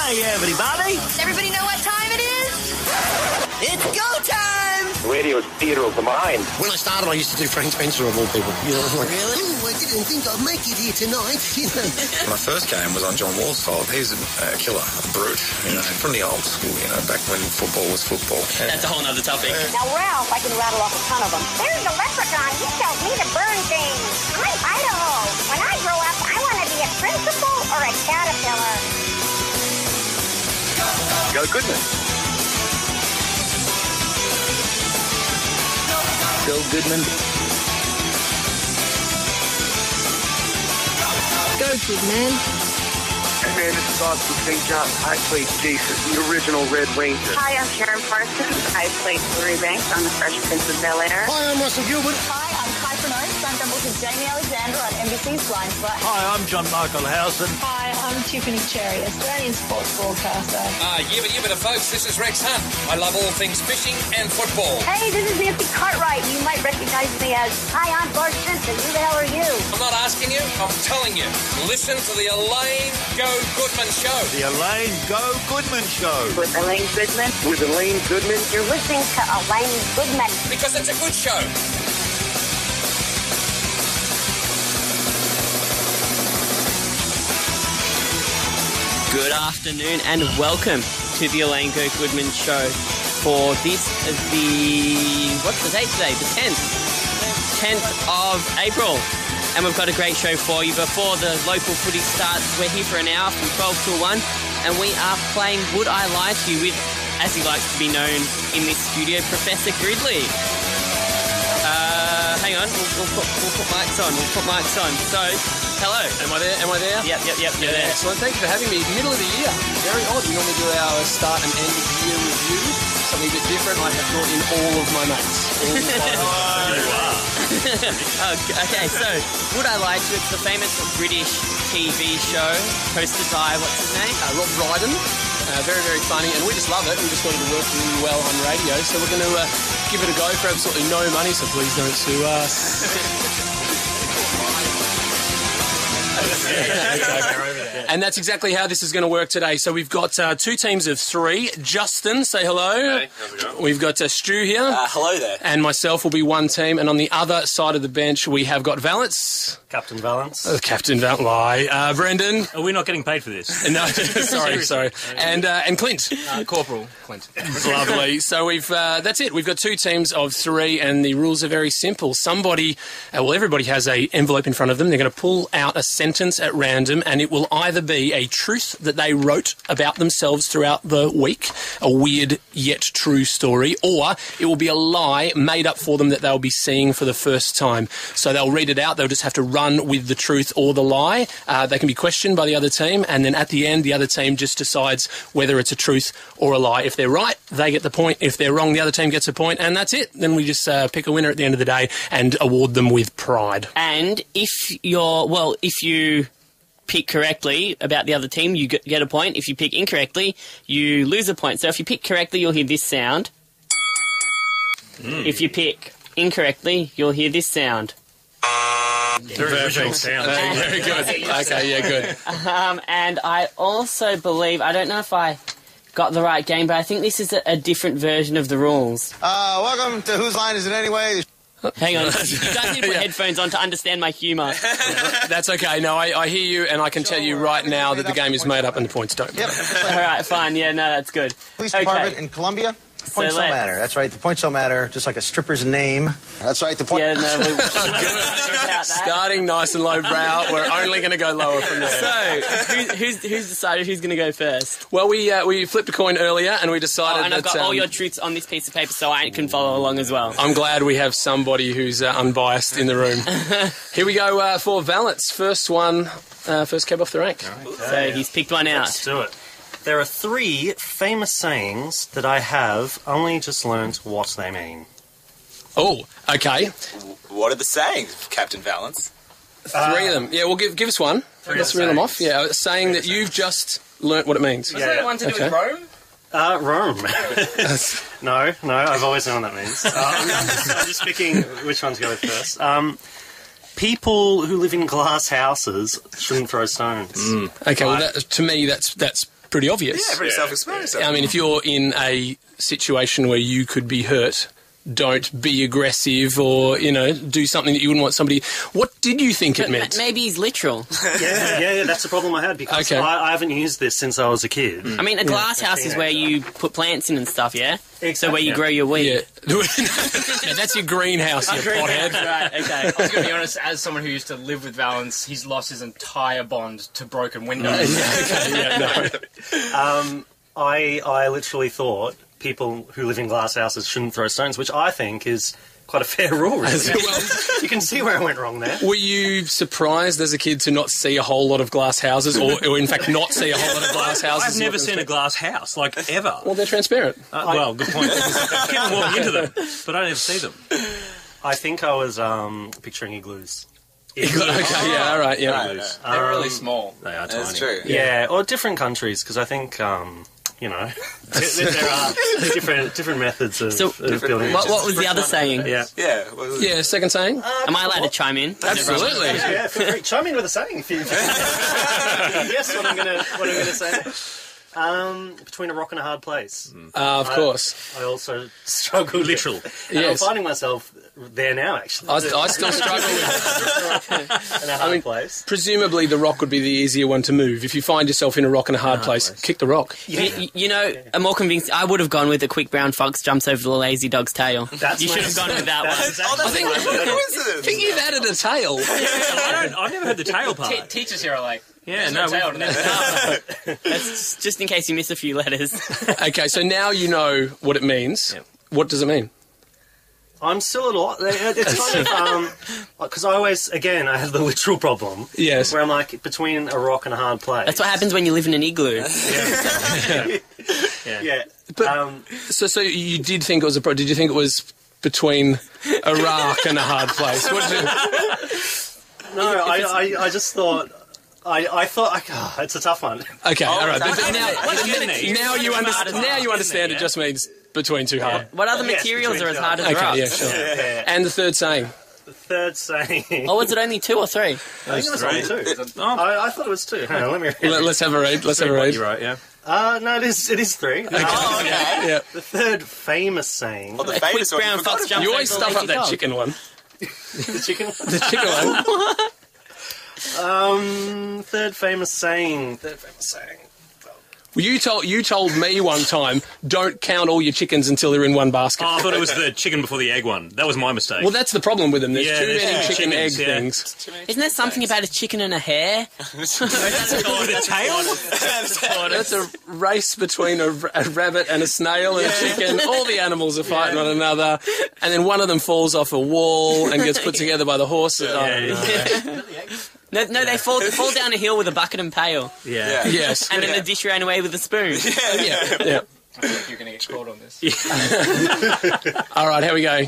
Hi, everybody. Does everybody know what time it is? It's go time. Radio is theatre of the mind. When I started, I used to do Frank Spencer of all people. You know, like, Really? oh, I didn't think I'd make it here tonight. You know. My first game was on John Wall's fault. He's a killer, a brute, you know, from the old school, you know, back when football was football. That's a whole other topic. Now, Ralph, I can rattle off a ton of them. There's the leprechaun. He tells me to burn things. I'm Idaho. When I grow up, I want to be a principal or a caterpillar. Go Goodman. Go Goodman. Go Goodman. Hey man, this is Austin St. John. I played Jason, the original Red Ranger. Hi, I'm Sharon Parsons. I played Hilary Banks on The Fresh Prince of Bel-Air. Hi, I'm Russell Gilbert. Hi, I'm Kypher Noakes. I'm double to Jamie Alexander on NBC's Blind Spot. Hi, I'm John Michael Howson. Hi, I'm Tiffany Cherry, Australian sports broadcaster. Yibba folks, this is Rex Hunt. I love all things fishing and football. Hey, this is Nancy Cartwright. You might recognize me as, hi, I'm Bart Simpson. Who the hell are you? I'm not asking you, I'm telling you. Listen to the Alain Go Goodman Show. The Alain Go Goodman Show. With Alain Goodman. With Alain Goodman. You're listening to Alain Goodman. Because it's a good show. Good afternoon and welcome to the Alain Go Goodman Show for this is what's the date today? The 10th of April. And we've got a great show for you. Before the local footy starts, we're here for an hour from 12 till 1 and we are playing Would I Lie to You with, as he likes to be known in this studio, Professor Gridley. Hang on, we'll put mics on. So, hello. Am I there? Yep, you're there. Excellent. Thank you for having me. Middle of the year. Very odd. We normally do our start and end of year review. Something a bit different. I have brought in all of my mates. Okay, so Would I Lie to You? It's the famous British TV show hosted by, what's his name? Rob Brydon. Very, very funny. And we just love it. We just wanted to work really well on radio. So we're going to give it a go for absolutely no money. So please don't sue us. And that's exactly how this is going to work today. So we've got two teams of three. Justin, say hello. Hey, how's it going? We've got Stu here. Hello there. And myself will be one team. And on the other side of the bench, we have got Valence. Captain Valence. Captain Valence. Lie. Brendan. Are we not getting paid for this? No, sorry. And Clint. Corporal Clint. Lovely. So we've that's it. We've got two teams of three, and the rules are very simple. Everybody has an envelope in front of them. They're going to pull out a sentence at random, and it will either be a truth that they wrote about themselves throughout the week, a weird yet true story, or it will be a lie made up for them that they'll be seeing for the first time. So they'll read it out. They'll just have to run with the truth or the lie. They can be questioned by the other team, and then at the end, the other team just decides whether it's a truth or a lie. If they're right, they get the point. If they're wrong, the other team gets a point, and that's it. Then we just pick a winner at the end of the day and award them with pride. And if you pick correctly about the other team, you get a point. If you pick incorrectly, you lose a point. So if you pick correctly, you'll hear this sound. If you pick incorrectly, you'll hear this sound. Very original sound. Very good. Okay, yeah, good. And I also believe, I don't know if I got the right game, but I think this is a different version of the rules. Welcome to Whose Line Is It Anyway? Hang on, you guys need to put headphones on to understand my humour. That's okay. No, I hear you, and I can tell you right now that the game is made up and the points don't. Yep. All right, fine. Yeah, no, that's good. Police Department in Colombia. The points don't matter. That's right. The points don't matter. Just like a stripper's name. That's right. The point. Yeah, no, starting nice and lowbrow. We're only going to go lower from there. So, who's decided who's going to go first? Well, we flipped a coin earlier, and we decided and I've got all your truths on this piece of paper, so I can follow along as well. I'm glad we have somebody who's unbiased in the room. Here we go for Valence. First cab off the rank. Okay. So he's picked one out. Let's do it. There are three famous sayings that I have only just learned what they mean. Oh, okay. What are the sayings, Captain Valence? Three of them. Yeah, well, give us one. Let's reel them off. Yeah, a saying that you've just learnt what it means. Was that the one to do with Rome? Rome. No, I've always known what that means. I'm just picking which one to go with first. People who live in glass houses shouldn't throw stones. Okay, well, to me, that's pretty obvious. Yeah, very self-explanatory. I mean, if you're in a situation where you could be hurt, don't be aggressive or, do something that you wouldn't want somebody... What did you think it meant? Maybe he's literal. Yeah, that's the problem I had, because I haven't used this since I was a kid. I mean, a glass house is where you put plants in and stuff, yeah? Exactly. So where you grow your weed. Yeah. Yeah, that's your greenhouse, you pothead. Right, okay. I was going to be honest, as someone who used to live with Valence, he's lost his entire bond to broken windows. I literally thought people who live in glass houses shouldn't throw stones, which I think is quite a fair rule, really. You can see where I went wrong there. Were you surprised as a kid to not see a whole lot of glass houses, or in fact not see a whole lot of glass houses? I've never seen a glass house, ever. Well, they're transparent. Well, good point. I keep on walking into them, but I never see them. I think I was picturing igloos. Okay, yeah, all right, yeah. They're really small. They are tiny. That's true. Yeah, or different countries, because I think... there are different methods of building. What was the other saying? Yeah. Second saying? Am I allowed to chime in? Absolutely. Yeah, feel free. Chime in with a saying if you guess what I'm going to say. Between a rock and a hard place. Of course. I also struggle literal. And I'm finding myself there now, actually. I still struggle with in a hard place. Presumably the rock would be the easier one to move. If you find yourself in a rock and a hard place, kick the rock. I'm more convinced. I would have gone with a quick brown fox jumps over the lazy dog's tail. You should have gone with that one. I think you've added a tail. I've never heard the tail part. Teachers here are like, yeah, no tail to that. That's just in case you miss a few letters. Okay, so now you know what it means. Yep. What does it mean? I'm still at a lot. It's kind of because I always, again, I have the literal problem. Yes. Where I'm like between a rock and a hard place. That's what happens when you live in an igloo. Yeah. But, so you did think it was did you think it was between a rock and a hard place? What did you... No, I just thought... I thought it's a tough one. Okay, all right. But now you understand it just means between two hard. What other materials are as hard as rocks? Okay, yeah, sure. Yeah. And the third saying? The third saying... Oh, was it only 2 or 3? I think it was only 2. I thought it was 2. Hang on, let me read. Let's have a read. Let's have a read. You're right, yeah. No, it is 3. Okay. Yeah. The third famous saying... Well, the famous quick brown fox jumps You always over the stuff up lazy that dog. chicken one. The chicken one? The chicken one. Third famous saying... Well, you told me one time, don't count all your chickens until they're in one basket. Oh, I thought it was the chicken before the egg one. That was my mistake. Well, that's the problem with them. There's too there's many too chicken many egg chickens, things. Isn't there something about a chicken and a hare? With a tail? That's a race between a rabbit and a snail and a chicken. All the animals are fighting one another, and then one of them falls off a wall and gets put together by the horse. No, they fall down a hill with a bucket and pail. Yeah. Yes. And then the dish ran away with a spoon. Yeah. I feel like you're going to get caught on this. All right, here we go.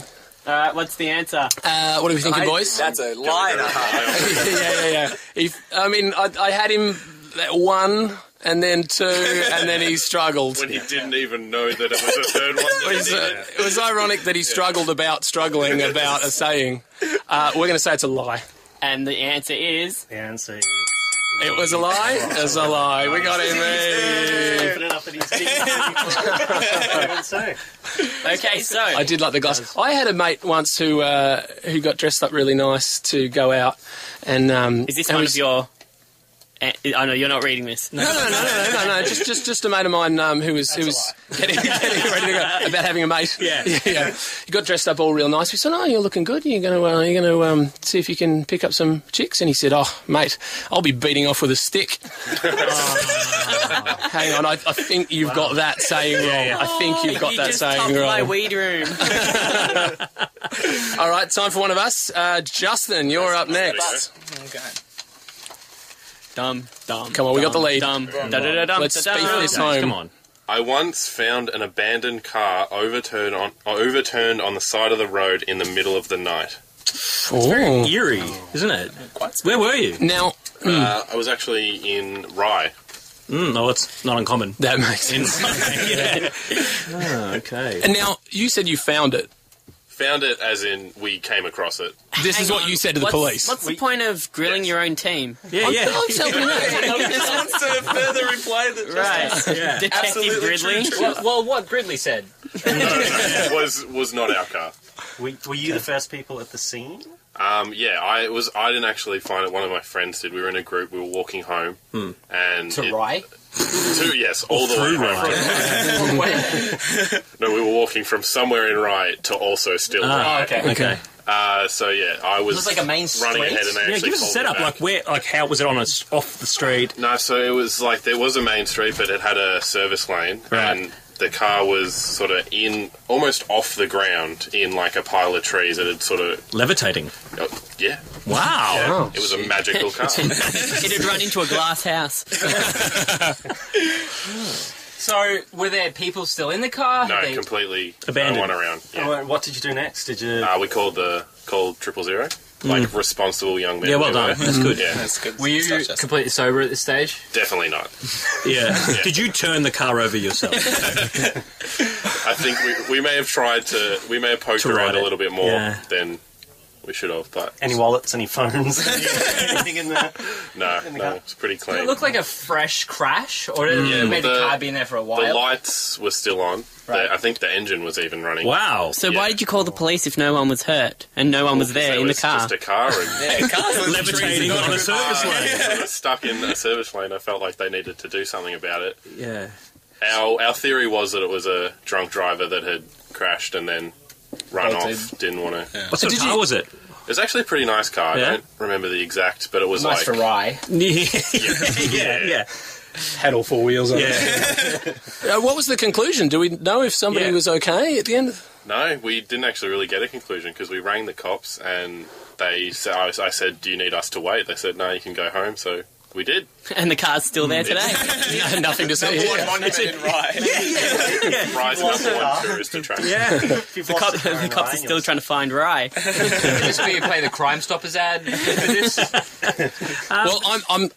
All right, what's the answer? What are we thinking, boys? That's a line. Yeah. I had him at 1 and then 2 and then he struggled. When he didn't even know that it was a third one. It was ironic that he struggled about struggling about a saying. We're going to say it's a lie. And the answer is... The answer is... It was a lie? It was a lie. We got him in. Okay, so... I did like the glass. I had a mate once who got dressed up really nice to go out. And is this one of your... I know you're not reading this. No. Just a mate of mine who was getting ready to go about having a mate. Yeah. He got dressed up all real nice. We said, "Oh, you're looking good. You're going to see if you can pick up some chicks." And he said, "Oh, mate, I'll be beating off with a stick." Hang on, I think you've got that saying wrong. I think you've got that saying wrong. You just topped my weed room. All right, time for one of us. Justin, you're up next. Okay. Dumb. Come on, we got the lead. Let's speed this home. Come on. I once found an abandoned car overturned on the side of the road in the middle of the night. It's very eerie, isn't it? Where were you? Now, I was actually in Rye. No, it's not uncommon. That makes sense. Yeah. Oh, okay. And now, you said you found it. Found it as in we came across it. This is what you said to the police. What's the point of grilling your own team? Yeah. I'm helping He just wants to further imply that. Right. Yeah. Detective Gridley. Well, what Gridley said. was not our car. Were you the first people at the scene? Yeah, I didn't actually find it. One of my friends did. We were in a group. We were walking home, and To Rye? yes, all the way home. No, we were walking from somewhere in Rye to also still Rye. Oh, okay. Okay. So yeah, I was Was it like a main running street? ahead, and they Yeah, actually give us a called setup. me back. Like how was it on off the street? No, so it was like there was a main street, but it had a service lane, Right. and the car was sort of almost off the ground in like a pile of trees. It had sort of Levitating. yeah. Wow. It was a magical car. It had run into a glass house. So, were there people still in the car? No, Had they- completely Abandoned. no one around. Yeah. What did you do next? Did you? We called 000, like responsible young men. Yeah, well we done. were. That's good. Yeah, That's good. Were you stuff, Justin. completely sober at this stage? definitely not. Yeah. Did you turn the car over yourself? I think we may have tried to. We may have poked To ride around a it. little bit more Yeah. than we should have, but Any wallets? Any phones? Anything in there? no, car? it's pretty Did clean. it look like a fresh crash? Or did Yeah, maybe the the- car been there for a The while? lights were still on. Right. I think the engine was even running. Wow. So Yeah. why did you call the police if no one was hurt and no one was there It in the was car? just a car, and Yeah, cars on the streets Levitating are not on a good. service lane. I was stuck in a service lane. I felt like they needed to do something about it. Yeah. Our theory was that it was a drunk driver that had crashed and then run Bolted. off. Didn't want to. What sort of car was it? It was actually a pretty nice car. Yeah? I don't remember the exact, but it was Nice like for Rye. Yeah. Had all four wheels on Yeah. it. What was the conclusion? Do we know if somebody Yeah. was okay at the end? No, we didn't actually really get a conclusion because we rang the cops and they said, I said, "Do you need us to wait?" They said, "No, you can go home." So we did. And the car's still there today. Nothing to say. Number one here. monument in Rye. Rise number one tourist attraction. Yeah. The cops are still trying to find Rye. This where you play the Crime Stoppers ad for this? Well,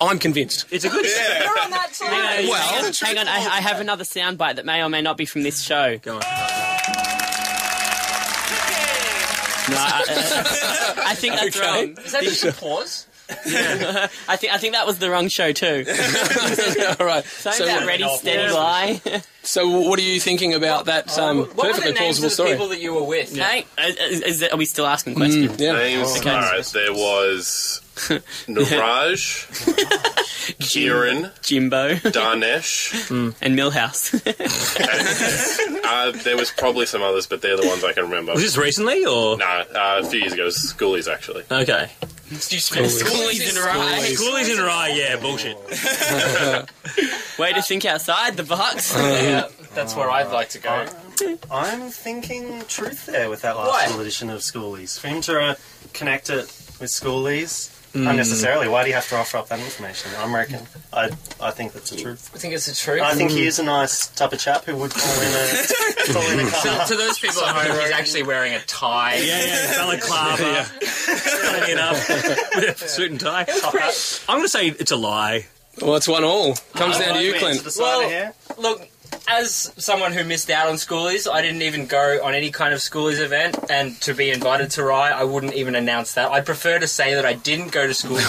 I'm convinced. It's a good You're on that side. Well, hang on. I have another soundbite that may or may not be from this show. Go on. No, I think that's Okay. wrong. Is that just applause? I think that was the wrong show too. All right. Something about ready, steady, lie. So what are you thinking about that What were perfectly the names plausible of the story? people that you were with? Hey, are we still asking questions? Yeah. Names. Okay. All right, there was Niraj, Kieran, Jimbo Darnesh, and Millhouse. There was probably some others, but they're the ones I can remember. Was this recently or? No, a few years ago. It was schoolies, actually. Okay. Schoolies in Rye. Schoolies in Rye, yeah, bullshit. Way to think outside the box. Yeah, that's where I'd like to go. I'm thinking truth there with that last Why? little edition of Schoolies. For him to connect it with Schoolies unnecessarily, why do you have to offer up that information? I reckon. I think that's the truth. I think it's the truth. I think he is a nice type of chap who would call in a car. To those people at home, he's actually wearing a tie. Yeah, balaclava. Funny enough. With a suit and tie. I'm going to say it's a lie. Well, it's 1-1. Comes down to you, Clint. Well, look, as someone who missed out on schoolies, I didn't even go on any kind of schoolies event, and to be invited to Rye, I wouldn't even announce that. I'd prefer to say that I didn't go to schoolies.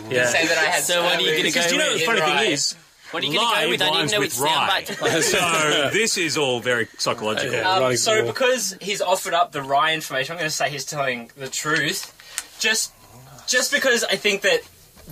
Yeah. Say that I had. So what are you going to go Do you know with? the funny thing is? What are you going to go with? I don't even know which soundbite to play. So this is all very psychological. So because he's offered up the Rye information, I'm going to say he's telling the truth. Just because I think that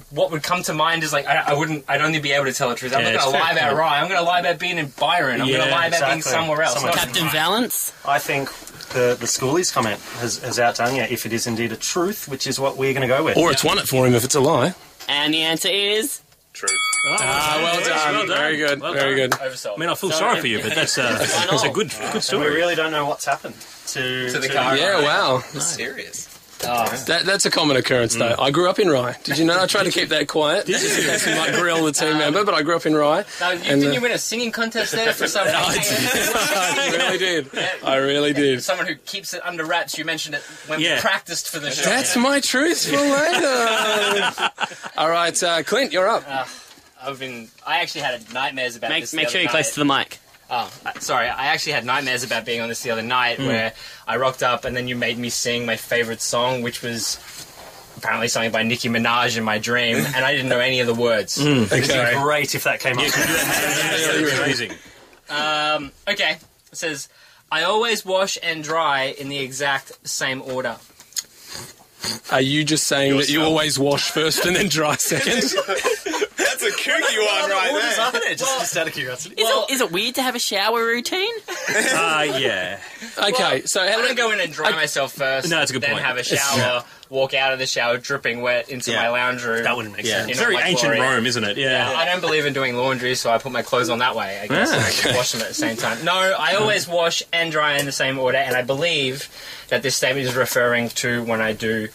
what would come to mind is like I'd only be able to tell the truth. I'm not going to lie about Rye. I'm going to lie about being in Byron. I'm going to lie about being somewhere else. Captain Valance? I think the Schoolies comment has outdone you if it is indeed a truth, which is what we're going to go with. Or it's won it for him if it's a lie. And the answer is... Truth. Well done. Very good. Very good. Oversold. I mean, I feel sorry for you, but that's a good And story. we really don't know what's happened to the car. Yeah, wow. Serious. That's a common occurrence, though. I grew up in Rye. Did you know? I tried to keep that quiet. This might grill the team member, but I grew up in Rye. Didn't you win a singing contest there for some reason? I really did. I really did. Someone who keeps it under wraps. You mentioned it when we practiced for the show. That's my truth for later. All right, Clint, you're up. I actually had nightmares about this. Make sure you're close to the mic. Sorry, I actually had nightmares about being on this the other night where I rocked up and then you made me sing my favourite song, which was apparently something by Nicki Minaj in my dream, and I didn't know any of the words. It'd be great if that came up. Amazing. Okay, it says, I always wash and dry in the exact same order. Are you just saying that you always wash first and then dry second? That's a kooky one right there. Just out of curiosity. Is it weird to have a shower routine? Yeah. Okay, so I'm going to go in and dry myself first. No, that's a good then point. have a shower, walk out of the shower dripping wet into my lounge room. That wouldn't make Yeah. sense. It's very ancient Rome, isn't it? Yeah. I don't believe in doing laundry, so I put my clothes on that way, I guess. And I just wash them at the same time. No, I always wash and dry in the same order, and I believe that this statement is referring to when I do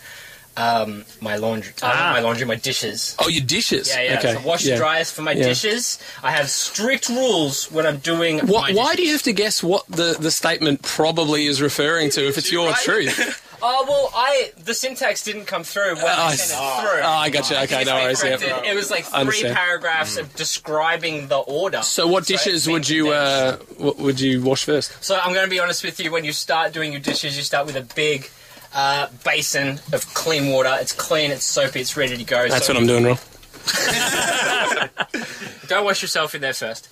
my laundry. Not my laundry, my dishes. Oh, your dishes? Yeah. Okay. So wash and dry for my dishes. I have strict rules when I'm doing my Why dishes. do you have to guess what the statement probably is referring to if it's your truth? Oh, well, the syntax didn't come through when I sent it through. Oh, I got you. Okay, no worries. Yeah. It was like 3 paragraphs of describing the order. So what dishes would you wash first? So I'm going to be honest with you. When you start doing your dishes, you start with a big basin of clean water. It's clean, it's soapy, it's ready to go. That's what I'm doing wrong. Don't wash yourself in there first.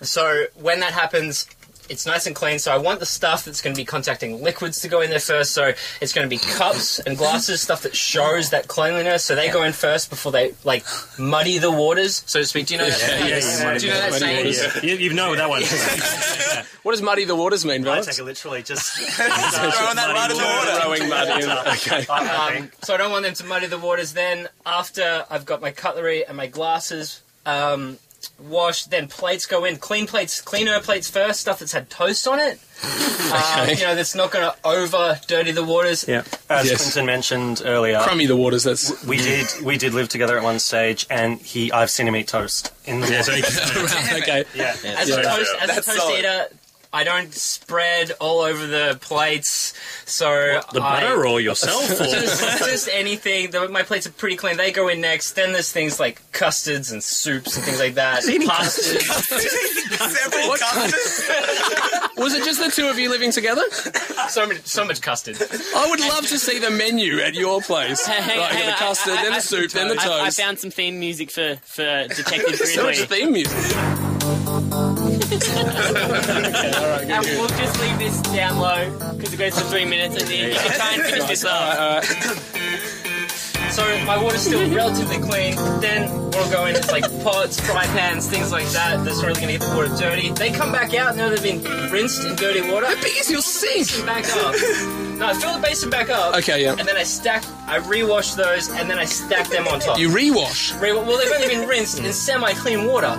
So when that happens, it's nice and clean. So I want the stuff that's going to be contacting liquids to go in there first. So it's going to be cups and glasses, stuff that shows that cleanliness. So they go in first before they muddy the waters, so to speak. Do you know that? Do you know that saying? Yeah. You know that one. What does muddy the waters mean, I Alex? take it literally, just Throwing that mud in the water. Throwing mud in. Okay. So I don't want them to muddy the waters. Then after I've got my cutlery and my glasses washed, then plates go in. Cleaner plates first, stuff that's had toast on it. That's not going to over dirty the waters. Yeah. As Clinton mentioned earlier, Crummy the waters. That's we did live together at one stage, and I've seen him eat toast in the water. okay. Yeah. As a toast eater, I don't spread all over the plates, so The butter or yourself? Or? just anything. My plates are pretty clean. They go in next. Then there's things like custards and soups and things like that. Pastas. Several custards. Was it just the two of you living together? So much custard. I would love to see the menu at your place. Hang on, the custard, then the soup, then the toast. I found some theme music for Detective So much Grizzly. theme music. And we'll just leave this down low because it goes for 3 minutes, and you can try and finish this off. So my water's still relatively clean. Then what'll go in is like pots, fry pans, things like that. That's really going to get the water dirty. They come back out now they've been rinsed in dirty water. How big is your sink? Back up. No, I fill the basin back up. Okay, yeah. And then I rewash those, and then I stack them on top. You rewash? Well, they've only been rinsed in semi-clean water.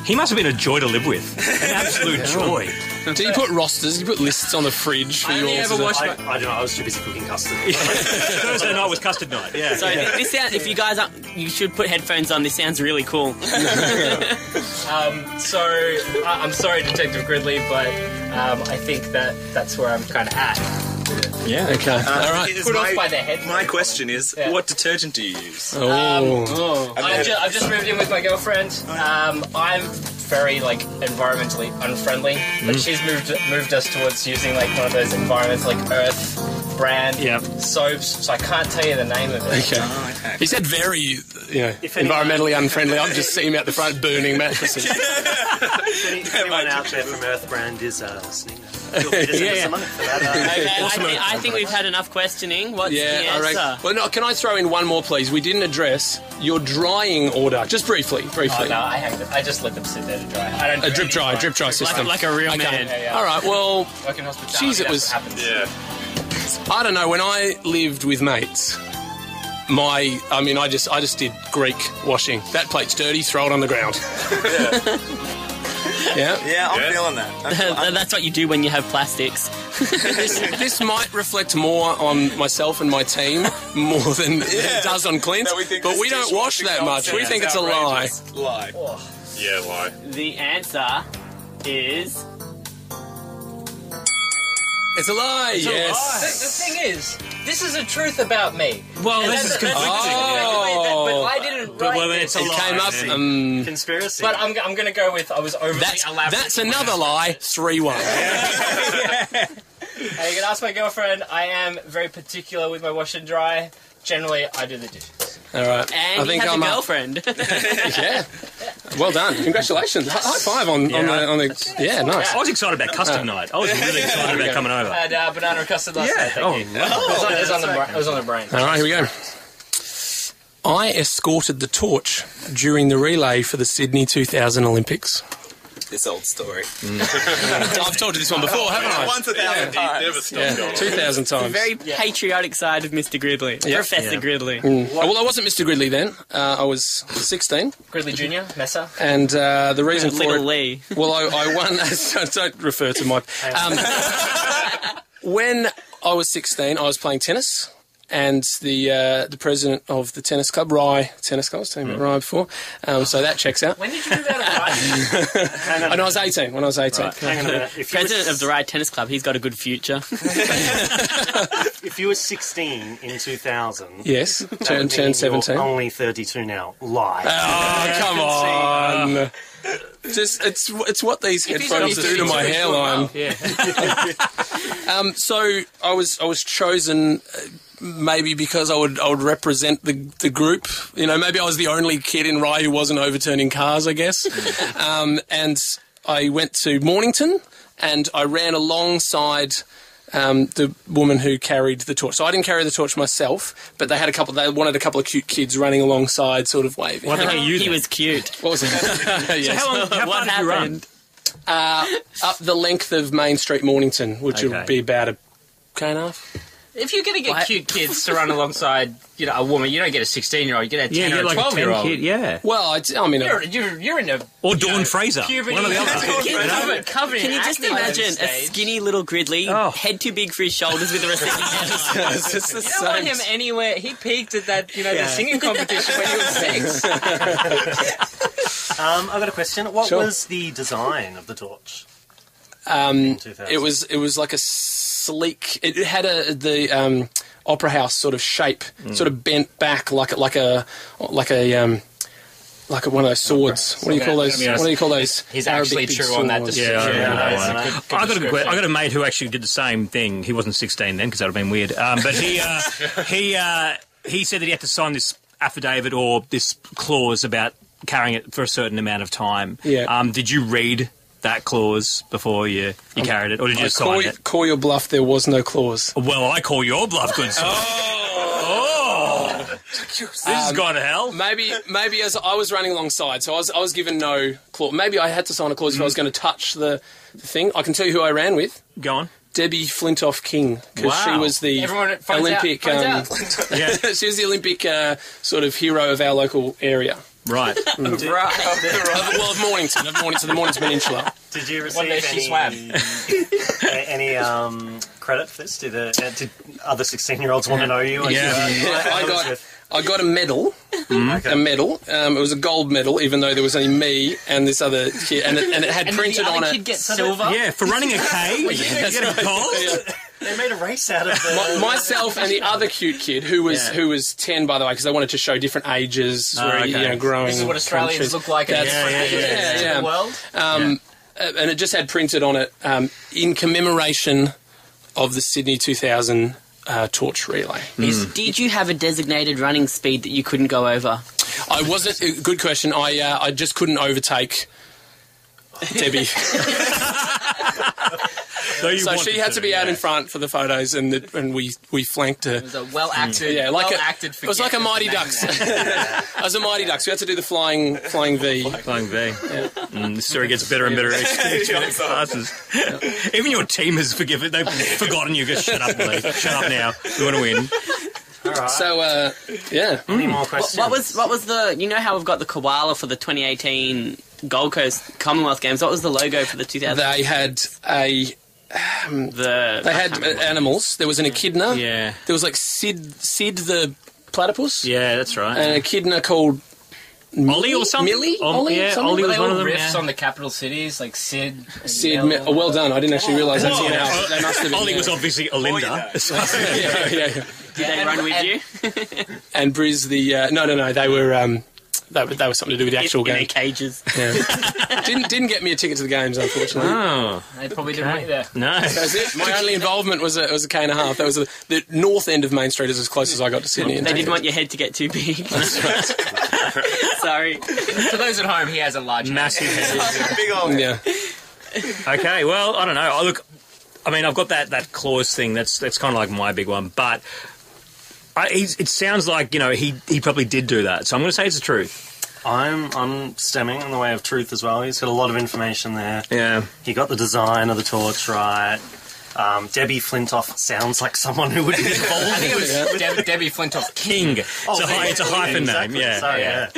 He must have been a joy to live with. An absolute joy. Do you put rosters? You put lists on the fridge for I only yours? ever wash I don't know. I was too busy cooking custard. Thursday night was custard night. Yeah. So this sounds. If you guys you should put headphones on. This sounds really cool. So I'm sorry, Detective Gridley, but I think that's where I'm kind of at. Yeah. Okay. All right. Put off by the head. My question is, what detergent do you use? I've just moved in with my girlfriend. I'm very environmentally unfriendly, but she's moved us towards using one of those environmental Earth brand soaps. So I can't tell you the name of it. Okay. He said very, environmentally unfriendly. I'm just seeing him out the front burning mattresses. If anyone out there from Earth brand is listening, feel free to send us some money for that. I think we've had enough questioning. What's the answer? Well, no, can I throw in one more, please? We didn't address your drying order, just briefly. Oh, no, I just let them sit there to dry. I don't do a drip dry system. Like a real man. Yeah. All right, well, Like in hospitality, geez, it was... Yeah. I don't know, when I lived with mates, I just did Greek washing. That plate's dirty, throw it on the ground. Yeah, I'm feeling that. That's what you do when you have plastics. This might reflect more on myself and my team more than it does on Clint, but we don't wash that much. We think it's a lie. Lie. Yeah, lie. The answer is It's a lie. It's yes. The thing is, this is a truth about me. Well, this is conflicting. But I didn't write Well, then it's a It lie. came up. Conspiracy. But I'm going to go with I was overly elaborate. That's another lie. 3-1. You can ask my girlfriend. I am very particular with my wash and dry. Generally, I do the dishes. All right. And I think he has I'm a girlfriend. Yeah. Well done. Congratulations. High five on the. Yeah, nice. I was excited about custard night. I was really excited about coming over. I had banana and custard last night. Oh, Thank you. It was on the brain. All right, here we go. I escorted the torch during the relay for the Sydney 2000 Olympics. This old story. I've told you this one before, haven't I? Once 1,000 times. Never stopped going on. 2,000 times. Very patriotic side of Mr. Gridley. Professor Gridley. Well, I wasn't Mr. Gridley then. I was 16. Gridley Jr., Messer. And the reason for Little it... Lee. Well, I won... Don't refer to my... When I was 16, I was playing tennis, and the president of the tennis club, Rye Tennis Club, I was telling you about Rye before, so that checks out. When did you move out of Rye? And I was 18, when I was 18. Right. Hang on a minute. President of the Rye Tennis Club, he's got a good future. If you were 16 in 2000... Yes, turned you're 17. only 32 now. Lie. Oh, come on. Just it's what these headphones do to my hairline. Yeah. So I was chosen maybe because I would represent the group. You know, maybe I was the only kid in Rye who wasn't overturning cars, I guess. And I went to Mornington and I ran alongside the woman who carried the torch. So I didn't carry the torch myself, but they wanted a couple of cute kids running alongside, sort of waving. Well, He was cute. What was it? Yes. So how far did you run? Up the length of Main Street, Mornington, which would be about a K&a-half. If you're going to get cute kids to run alongside, a woman, you don't get a 16-year-old, you get a 10 or a 12-year-old. Kid, yeah. Well, I mean... You're in a... Or Dawn Fraser. Puberty. One of the other Covered Can you just imagine a skinny little Gridley, head too big for his shoulders with a receding hair? It's the You don't want him anywhere. He peaked at that, the singing competition when he was 6. I've got a question. What Sure. was the design of the torch? In 2000? It was like a sleek... It had the opera house sort of shape, sort of bent back like one of those swords. What do you call those? What do you call those? He's Arabic actually big true on that swords? description. I got a mate who actually did the same thing. He wasn't 16 then because that would have been weird. But he said that he had to sign this affidavit or this clause about carrying it for a certain amount of time. Yeah. Did you read that clause before you carried it, or did you just sign it? Call your bluff. There was no clause. Well, I call your bluff, good sir. This has gone to hell. Maybe as I was running alongside, so I was given no clause. Maybe I had to sign a clause if I was going to touch the thing. I can tell you who I ran with. Go on. Debbie Flintoff King, because she was the Olympic. She was the Olympic sort of hero of our local area. Right. Of Mornington, the Mornington Peninsula. Did you One day she swam. receive any credit for this? Did other 16-year-olds want to know you? I got a medal. Okay. A medal. It was a gold medal, even though there was only me and this other kid, and it had printed on it. Kid get silver. Yeah, for running a K. You get a gold. They made a race out of the... Myself and the other cute kid, who was 10, by the way, because they wanted to show different ages, growing. This is what Australians countries. look like in different ages of the world. And it just had printed on it in commemoration of the Sydney 2000 torch relay. Did you have a designated running speed that you couldn't go over? I wasn't. Good question. I just couldn't overtake Debbie. So she had to be out in front for the photos, and we flanked her. It was a well-acted, it was like a Mighty forget Ducks. It was a Mighty Ducks. We had to do the flying V. Flying V. Yeah. The story gets better and better each passes. Even your team has forgiven. They've forgotten you. Just shut up, Lee. Shut up now. We want to win. All right. So, Any more questions? What was the... You know how we've got the koala for the 2018 Gold Coast Commonwealth Games? What was the logo for the 2000? They had animals. There was an echidna. Yeah. There was like Sid the platypus. Yeah, that's right. And an echidna called Ollie or something? Millie? Ollie, yeah, something? Ollie Were was they one all of them. riffs Yeah. on the capital cities like Sid? And Sid, Mel? oh, well done. I didn't actually realise that's Oh, how they must have been. Ollie was obviously Olinda. yeah. Did they run with you? And Briz, no, they were. They were something to do with the actual In their game. cages. Yeah. didn't get me a ticket to the games, unfortunately. Oh, They probably didn't want you there. no. That's it. My only involvement was a K and a half. That was the north end of Main Street is as close as I got to Sydney. They didn't want your head to get too big. That's right. Sorry. For those at home, he has a large Massive head. head. Big old. Yeah. Okay, well, I don't know. Look, I mean, I've got that clause thing. That's kind of like my big one. But it sounds like, he probably did do that. So I'm going to say it's the truth. I'm stemming in the way of truth as well. He's got a lot of information there. Yeah. He got the design of the torch right. Debbie Flintoff sounds like someone who would be involved. I think it was Debbie Flintoff King. It's a hyphen name, yeah. Sorry, yeah.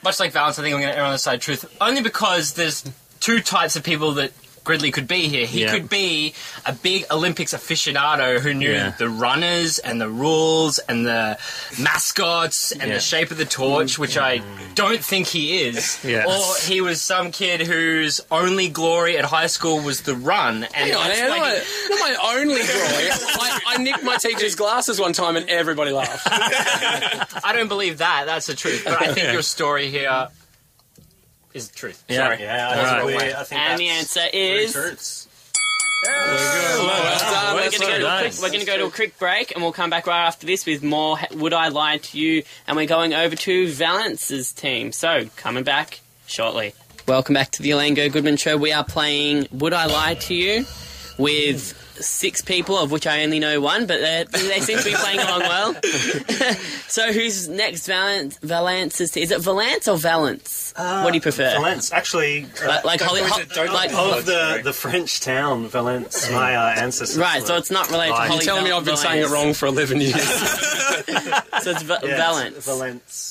Much like Valence, I think I'm going to err on the side of truth. Only because there's two types of people that Gridley could be here. He could be a big Olympics aficionado who knew the runners and the rules and the mascots and the shape of the torch, which I don't think he is. Yeah. Or he was some kid whose only glory at high school was the run. And Not my only glory. I nicked my teacher's glasses one time and everybody laughed. I don't believe that. That's the truth. But I think your story here is the truth. Yeah. Sorry. Yeah, I think And the that's answer three is... truths. We're going to go to a quick break, and we'll come back right after this with more Would I Lie to You, and we're going over to Valence's team. So, coming back shortly. Welcome back to the Alain Go Goodman Show. We are playing Would I Lie to You with 6 people, of which I only know one, but they seem to be playing along well. So who's next? Valence's team. Is it Valence or Valence? What do you prefer? Valence, actually, like Holly, of the French town Valence, my ancestors. Right, so it's not related to Holly. You're telling me I've been saying it wrong for 11 years. So it's Valence.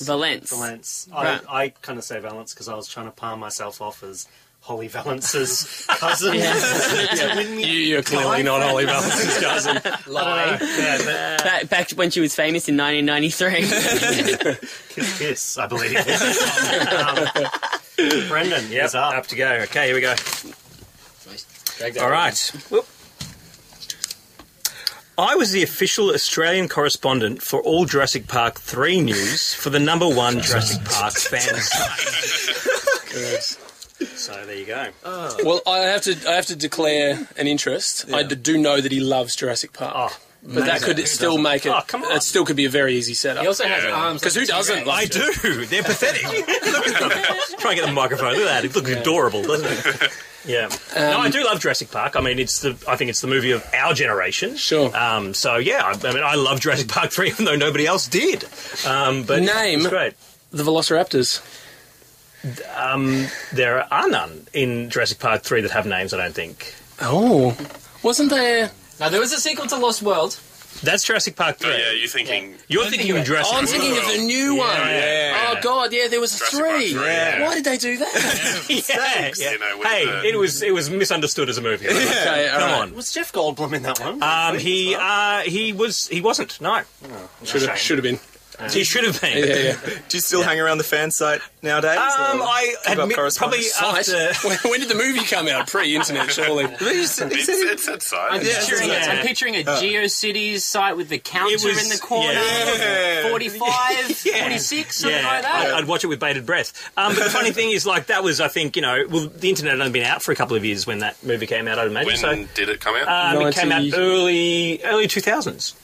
Valence. Right. I kind of say Valence because I was trying to palm myself off as Holly Valence's cousin. You're clearly not Holly Valence's cousin. Back when she was famous in 1993. Kiss, I believe. Brendan, Yep, up to go. Okay, here we go. All right. Whoop. I was the official Australian correspondent for all Jurassic Park 3 news for the #1 Jurassic Park fan site. So there you go. Well, I have to declare an interest. I do know that he loves Jurassic Park. But that could still make it. come on. It still could be a very easy setup. He also has arms. Because who doesn't? I do. They're pathetic. Look at them. Try and get the microphone. Look at that. It looks adorable, doesn't it? Yeah. No, I do love Jurassic Park. I mean, I think it's the movie of our generation. Sure. So yeah, I mean, I love Jurassic Park 3, even though nobody else did. But Name it's great. the Velociraptors. There are none in Jurassic Park 3 that have names, I don't think. Oh, wasn't there? Now, there was a sequel to Lost World. That's Jurassic Park 3. Oh, yeah, you're thinking... You're thinking of Jurassic Oh, I'm World. thinking of the new one. Yeah. Oh God, yeah, there was a Jurassic 3. Park 3, yeah. Why did they do that? Yeah. You know, with Hey, the- it was misunderstood as a movie. Okay, all Come right. on. Was Jeff Goldblum in that one? He wasn't. No, Should have been. he should have been. Yeah. Do you still hang around the fan site nowadays? I admit, probably after. When did the movie come out? Pre-internet, surely. It's that side. I'm picturing a GeoCities site with the counter in the corner. Yeah. 45, 46, something like that. I'd watch it with bated breath. But the funny thing is, like, that was, I think, the internet had only been out for a couple of years when that movie came out, I'd imagine. When did it come out? It came out early 2000s.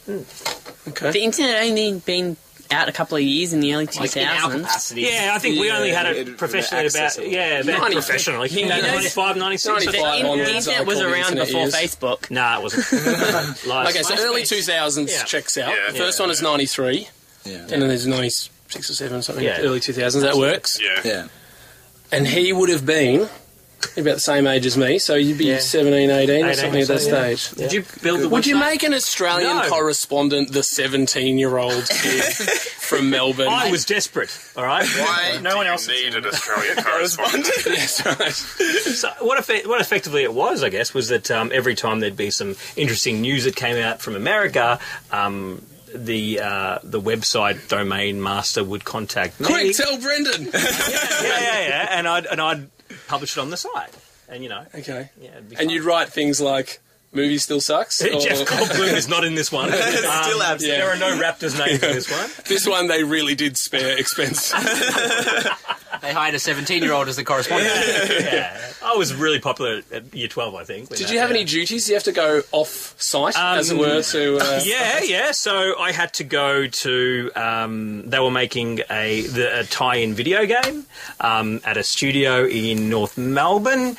Okay. The internet only been out a couple of years in the early 2000s. Like in our capacity. Yeah, I think we only had it professionally about 90. professionally. You know, 95, 96. 95 The onwards, internet I was call the around internet before years. Facebook. Nah, it wasn't. Lies. Okay, so early 2000s Yeah. checks out. Yeah. The first one is 93. And then there's 96 or 7 or something. Yeah. Early 2000s, that works. Yeah. And he would have been about the same age as me, so you'd be 17, 18 or something at that stage. Did you build the Would you website? make an Australian No. correspondent the 17-year-old kid from Melbourne? I was desperate, all right? Why No one else need an Australian correspondent? Yes, right. So what effectively it was, I guess, was that every time there'd be some interesting news that came out from America, the website domain master would contact me. Quick, tell Brendan. yeah, and I'd publish it on the site, and Okay. yeah, And you'd write things like, "Movie still sucks." Or... Jeff Goldblum is not in this one. Still absent. There are no Raptors names in this one. This one they really did spare expense. They hired a 17-year-old as the correspondent. Yeah. I was really popular at year 12, I think. Did you have any duties? Did you have to go off-site, as it were, to... Yeah. So I had to go to... they were making a tie-in video game at a studio in North Melbourne.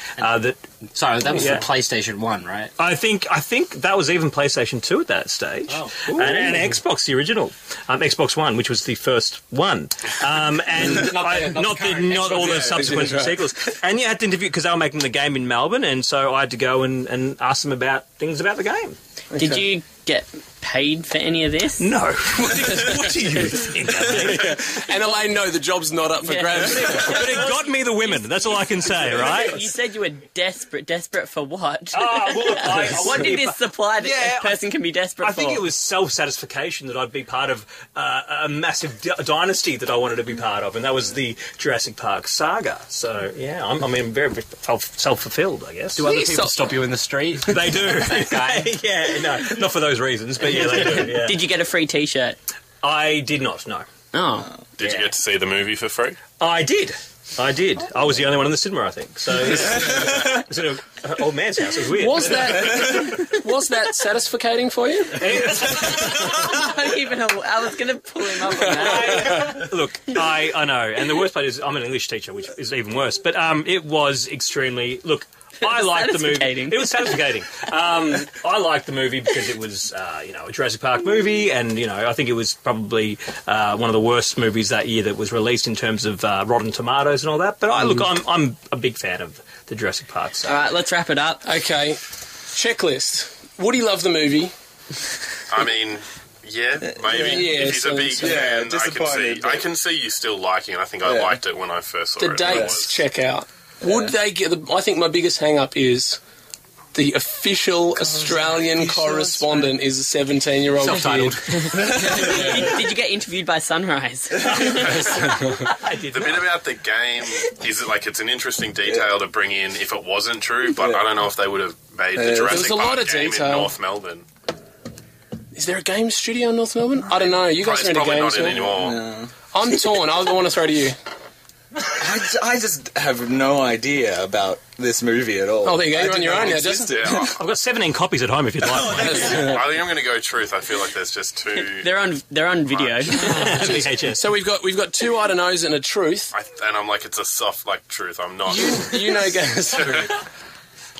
Sorry, that was for PlayStation 1, right? I think that was even PlayStation 2 at that stage. Oh. And Xbox, the original. Xbox One, which was the first one. And not all the subsequent sequels. And you had to interview, because they were making the game in Melbourne, and so I had to go and ask them about things about the game. Okay. Did you get paid for any of this? No. What do you think? And Elaine, no, the job's not up for grabs. But it got me the women. That's all I can say, right? You said you were desperate. Desperate for what? What did this supply that a person can be desperate for? I think it was self-satisfaction that I'd be part of a massive dynasty that I wanted to be part of, and that was the Jurassic Park saga. So, yeah, I'm very self-fulfilled, I guess. Do other people stop you in the street? They do. That guy? Yeah, no, not for those reasons, but yeah, they do. Yeah. Did you get a free T-shirt? I did not, no. Oh. Did you get to see the movie for free? I did. I was the only one in the cinema, I think. So it's in an old man's house. It was weird. Was that satisfying for you? Not even I was going to pull him up on that. Look, I know. And the worst part is I'm an English teacher, which is even worse. But it was extremely... Look... I liked the movie. It was satisfying. I liked the movie because it was, a Jurassic Park movie, and I think it was probably one of the worst movies that year that was released in terms of Rotten Tomatoes and all that. But I'm a big fan of the Jurassic Park. So. All right, let's wrap it up. Okay, checklist. Woody loved the movie. I mean. Yeah, maybe. Yeah, if he's a big fan, I can see you still liking it. I think I liked it when I first saw it. The dates check out. Would they get... I think my biggest hang-up is the official Australian correspondent is a 17-year-old Self-titled. Did you get interviewed by Sunrise? The bit about the game is it's an interesting detail to bring in if it wasn't true, but I don't know if they would have made the Jurassic Park game in North Melbourne. Is there a game studio in North Melbourne? I don't know. You guys are into games. Not anymore. No. I'm torn. I want to throw to you. I just have no idea about this movie at all. Oh, there you go. You're on your own now, Justin. I've got 17 copies at home if you'd like. I think I'm going to go truth. I feel like there's just too... They're on video. So we've got two I don't knows and a truth. And I'm like, it's a soft truth. I'm not. You know, guys.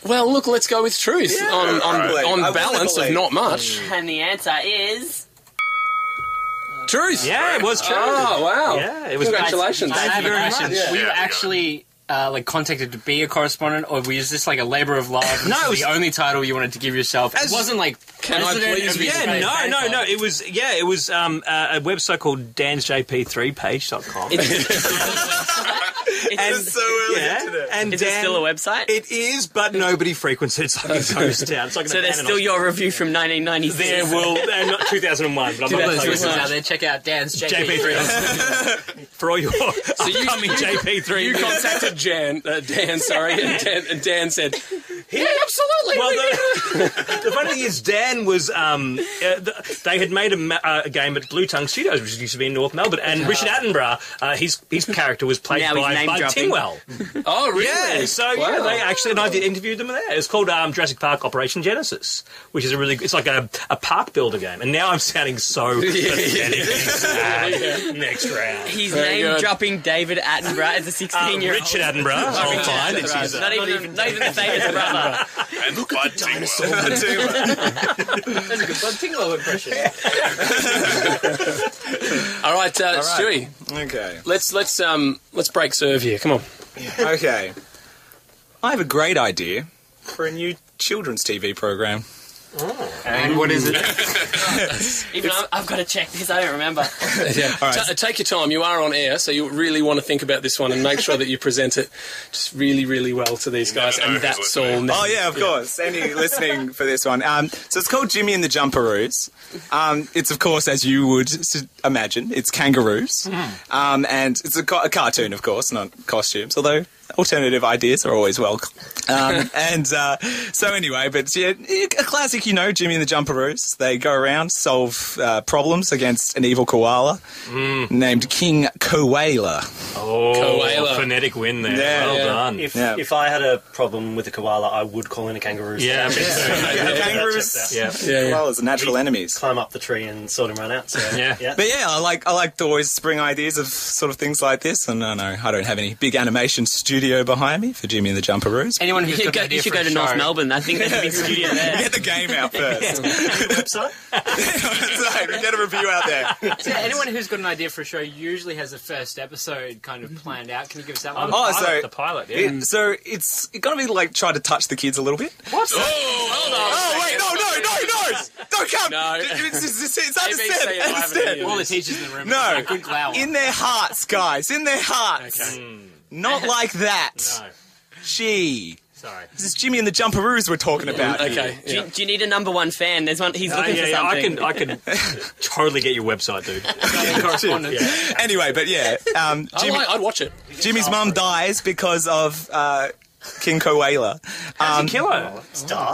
Well, look, let's go with truth on balance of not much. And the answer is... Truth. Yeah, it was true. Oh, wow. Yeah, it was. Congratulations. Thank you very much. Were you actually contacted to be a correspondent, or was this like a labour of love? No, it was the only title you wanted to give yourself. It wasn't like Can I please be? Yeah, no. It was a website called dansjp3page.com. It's so early internet. And is it still a website? It is, but nobody frequents it. It's like a ghost town. It's like so there's still your review from 1996. There will, not 2001, but I'm not telling you. Out there, check out Dan's JP3 for all your upcoming JP3. You contacted Dan, and Dan said, "Yeah, absolutely." Well, the funny thing is, Dan was. They had made a game at Blue Tongue Studios, which used to be in North Melbourne, and Richard Attenborough, his character was played by Tingwell. Oh, really? Yeah. So they actually, and I did interview them there. It's called Jurassic Park Operation Genesis, which is it's like a park builder game. And now I'm sounding so pathetic. Next round. He's name-dropping David Attenborough as a 16-year-old. Richard Attenborough. I'll find it. Not even the same as brother. And look at the dinosaur. That's a good Bud Tingwell impression. All right, Stewie. Okay. Let's break serve here. Come on. Okay. I have a great idea for a new children's TV program. And what is it? Even I've got to check this. I don't remember. Yeah. Right. Take your time. You are on air, so you really want to think about this one and make sure that you present it just really, really well to these guys. And that's all. Oh yeah, of course. Any listening for this one? So it's called Jimmy and the Jumperoos. It's of course, as you would imagine, it's kangaroos, and it's a cartoon, of course, not costumes. Although alternative ideas are always welcome. So anyway, but yeah, a classic, Jimmy and the Jumperoos. They go around, solve problems against an evil koala named King Koala. Koala. Phonetic win there. Yeah, well done. If I had a problem with a koala, I would call in a kangaroo. Yeah, kangaroos. Koalas are natural enemies. Climb up the tree and sort them right out. So, But yeah, I like to always spring ideas of sort of things like this. And I don't have any big animation studio behind me for Jimmy and the Jumperoos. Anyone who's got an idea, you should go to North Melbourne. I think there's a big studio there. Get the game out first. Website. Get a review out there. So anyone who's got an idea for a show usually has the first episode kind of planned out. Can you give us that one? The pilot. Yeah. So it's going to be like try to touch the kids a little bit. What? Hold on. Oh wait, no! Don't come. No. It's understand. All the teachers in the room. No, Good glower. in their hearts, guys. In their hearts. Okay. Not like that. No. Sorry. This is Jimmy and the Jumperoos we're talking about. Okay. Do you need a number one fan? There's one. He's looking for something. I can totally get your website, dude. Anyway, but yeah, I'd watch it. Jimmy's mum dies because of King Koala. How's he kill her? But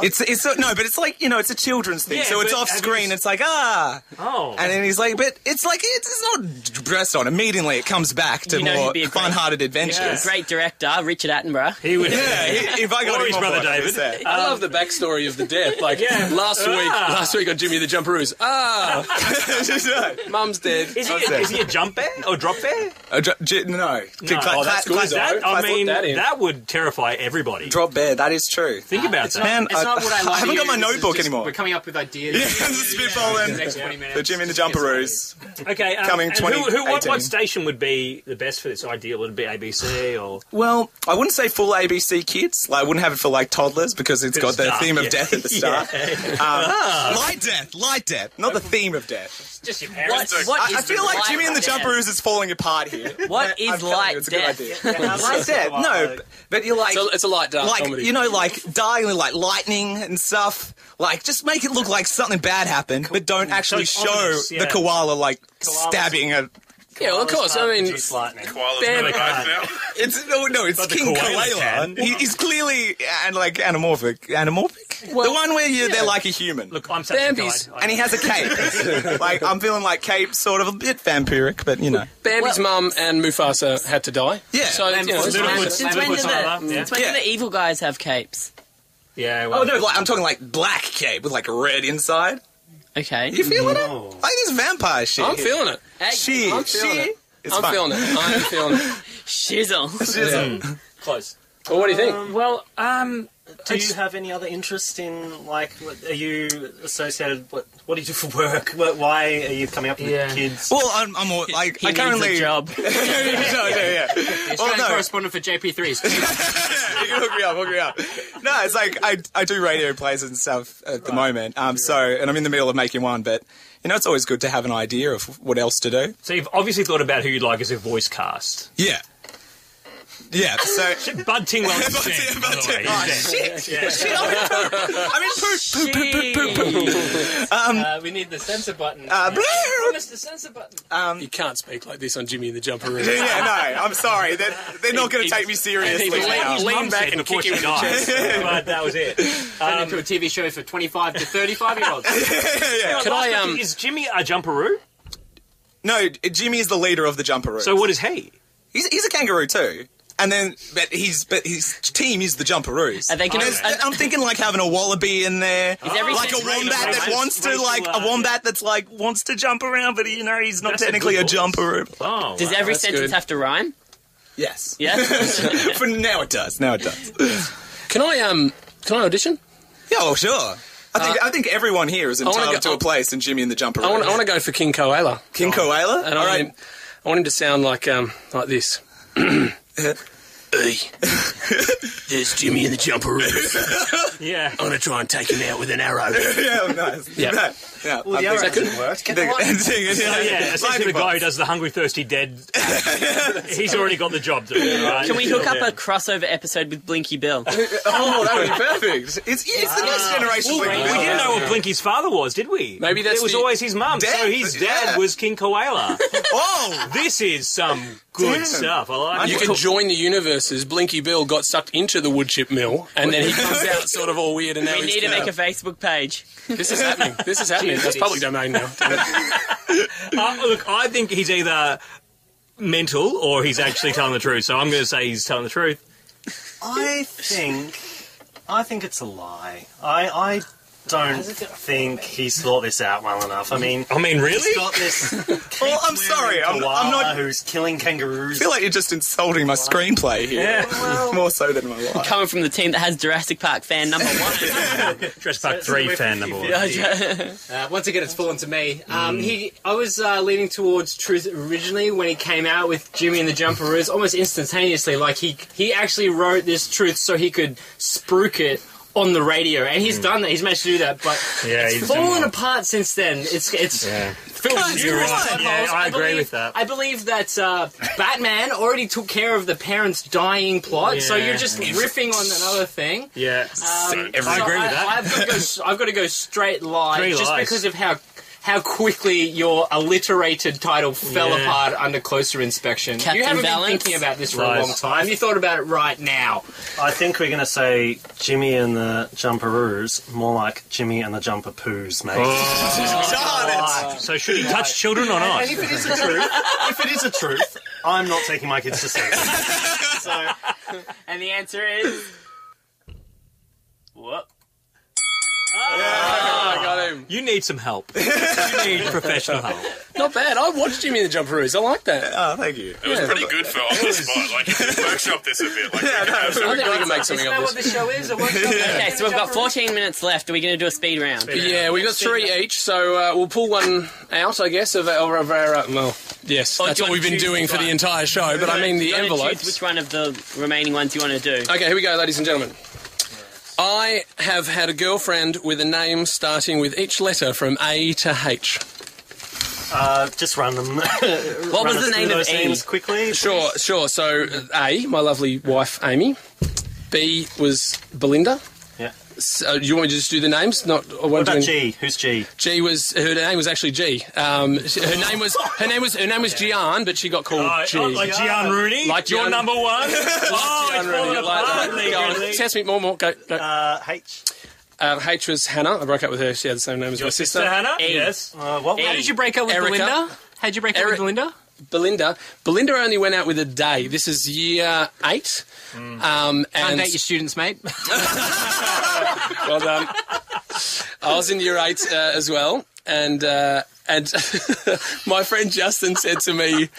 it's like, it's a children's thing, so it's off screen. It's like, Oh. And then he's like, but it's like, it's not dressed on. Immediately it comes back to more fun-hearted adventures. Great director, Richard Attenborough. He would. If I got his brother David. I love the backstory of the death. Like last week on Jimmy the Jumperoos. Mum's dead. Is he a jump bear or drop bear? No. That's good. That would terrify everybody. Drop bear, that is true. Think about that. Man, it's not what I like. I haven't got my notebook anymore. We're coming up with ideas. Spitballing. Next 20 minutes. The Jimmy and the Jumperoos. Okay, coming 2018. What station would be the best for this idea? Would it be ABC or? Well, I wouldn't say full ABC Kids. I wouldn't have it for like toddlers because it's got the theme of death at the start. Light death, not the theme of death. Just your parents. I feel like Jimmy and the Jumperoos is falling apart here. What is light death? Light death. No, but you're like, it's a light dark comedy. Like dying like lightning and stuff. Like, just make it look like something bad happened, but don't actually show the koala like stabbing a. Yeah, well, of course. I mean, Koala's really both now. It's King Koala. He's clearly anamorphic. Well, the one where they're like a human. Look, I'm Bambi's, and he has a cape. Like, I'm feeling like Cape, sort of a bit vampiric, but Bambi's mum and Mufasa had to die. Yeah. So since when do the evil guys have capes? Yeah. Well, I'm talking like black cape with like a red inside. Okay. You feeling it? Like this vampire shit. I'm feeling it. I'm feeling it. Shizzle. Yeah. Close. Well, what do you think? Do you have any other interest in, like, are you associated, what do you do for work? Why are you coming up with kids? Well, I'm more, like, I currently... Needs a job. The Australian correspondent for JP3's. You can hook me up. No, it's like, I do radio plays and stuff at the moment, and I'm in the middle of making one, but... it's always good to have an idea of what else to do. So you've obviously thought about who you'd like as a voice cast. Yeah. Yeah, so... Bud Tingwell. We need the censor button. Mr. Censor button. You can't speak like this on Jimmy and the Jumperoos. I'm sorry. They're not going to take me seriously. Lean back and kick him in the chest. But that was it. Turned into a TV show for 25 to 35-year-olds. Is Jimmy a Jumperoo? No, Jimmy is the leader of the Jumperoos. So what is he? He's a kangaroo too. And then, but his team is the Jumperoos. I'm thinking like having a wallaby in there, like a wombat that wants to jump around, but he's not technically a Jumperoo. Oh, does every sentence have to rhyme? Yes. Yes. For now it does. Can I audition? Yeah, well, sure. I think everyone here is entitled to a place in Jimmy and the Jumperoos. I want to go for King Koala. King Koala? And I want him to sound like this. Hey, there's Jimmy in the jumperoos. Yeah. I'm going to try and take him out with an arrow. Yeah, nice. Yeah. Yeah. Well, the arrow hasn't worked. Get the line. Yeah, essentially the guy who does the Hungry Thirsty Dead. He's already got the job to do, right? Can we hook up a crossover episode with Blinky Bill? Oh, that would be perfect. It's the next generation. We didn't know what Blinky's father was, did we? Maybe that's it was always his mum. So his dad was King Koala. Oh, this is some good stuff. I like it. You can join the universes. Blinky Bill got sucked into the wood chip mill, and then he comes out sort of all weird. And now We need to make a Facebook page. This is happening. This is happening. That's public domain now. Look, I think he's either mental or he's actually telling the truth. So I'm going to say he's telling the truth. I think it's a lie. I don't think he's thought this out well enough. I mean, really? He's got this. Well, I'm sorry. I'm not. Who's killing kangaroos? I feel like you're just insulting my screenplay here. Yeah. Well, more so than my life. Coming from the team that has Jurassic Park fan number 1. Jurassic Park 3 fan number 1. Once again, it's fallen to me. I was leaning towards truth originally when he came out with Jimmy and the Jumperoos, almost instantaneously. Like he actually wrote this truth so he could spruik it on the radio, and he's done that. He's managed to do that, but it's fallen apart since then. It's filled with You're numerous right. potholes. Yeah, I agree with that. I believe that Batman already took care of the parents dying plot, so you're just riffing on another thing. Yeah, I agree with that. I've got to go straight lie, Three just lies. because of how quickly your alliterated title fell apart under closer inspection. Captain You haven't Balance. been thinking about this for Lies. a long time. You thought about it right now. I think we're going to say Jimmy and the Jumperoos, more like Jimmy and the Jumper Poos, mate. So should he touch children or not? And if it is a truth, I'm not taking my kids to see it. So, And the answer is... what? I got him. You need some help. You need professional help. Not bad. I watched Jimmy and the Jumperoos. I like that. Oh, thank you. It was pretty good for on the spot. Like, you could workshop this a bit. Like, I think we can make something Isn't of that what this. the show is? Okay, so we've got 14 minutes left. Are we going to do a speed round? Yeah, we've got 3 each, so we'll pull one out, I guess, of our well, yes, Or that's do you what we've want to been choose doing for the one? entire show, but I mean the You wanna choose envelopes. which one of the remaining ones you want to do? Okay, here we go, ladies and gentlemen. I have had a girlfriend with a name starting with each letter from A to H. Just run them. What was the name of those A? names quickly? Sure. So A, my lovely wife Amy. B was Belinda. Yeah. So, do you want me to just do the names? What about G? Who's G? G was her name was actually G. Her name was Gian, but she got called G. Like Gian Rooney? Like Your Gian- number one? Gian Rooney, like that. Go on. Test me more. Go. H. H was Hannah. I broke up with her. She had the same name as my sister. Hannah? E. Yes. What? How did you break up with Erica. Belinda? How'd you break up with Belinda? Belinda only went out with a day. This is year 8. Can't And date your students, mate. well done. I was in year 8 as well, and my friend Justin said to me,